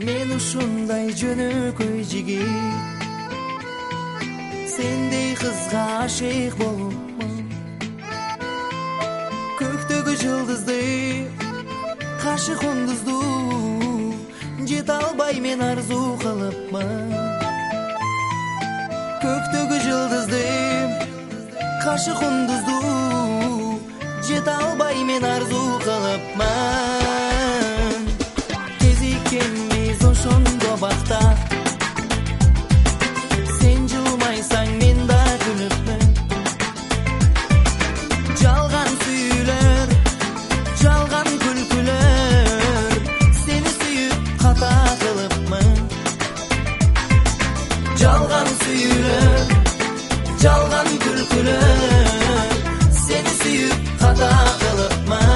Men ушундай жөнөкөй жигит, сендей кызга ашык болупмун. Көктөгү жылдызды, кашы кундузду жете албай мен арзу кылыпмын. Көктөгү жылдызды, кашы кундузду жете албай мен арзу кылыпмын. Кезиккенбиз ошондо бакта, сен жылмайсаң мен да күлүпмүн. Жалган сүйүүлөр, жалган күлкүлөр, сени сүйүп ката кылыпмын. Жалган сүйүүлөр, жалган күлкүлөр, сени сүйүп ката кылыпмын.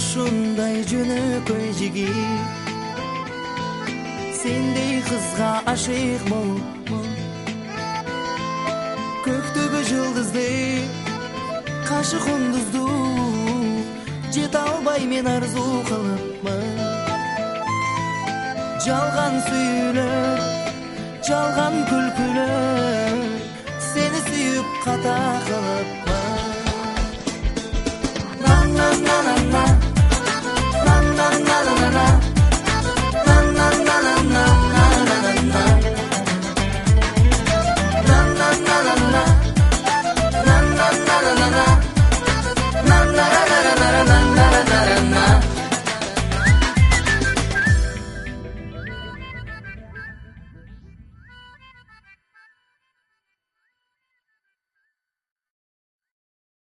Ушундай жөнөкөй жигит, сендей кызга ашык болупмун. Көктөгү жылдызды, кашы кундузду жете албай мен арзу кылыпмын. Жалган сүйүүлөр, жалган күлкүлөр, сени сүйүп ката кылып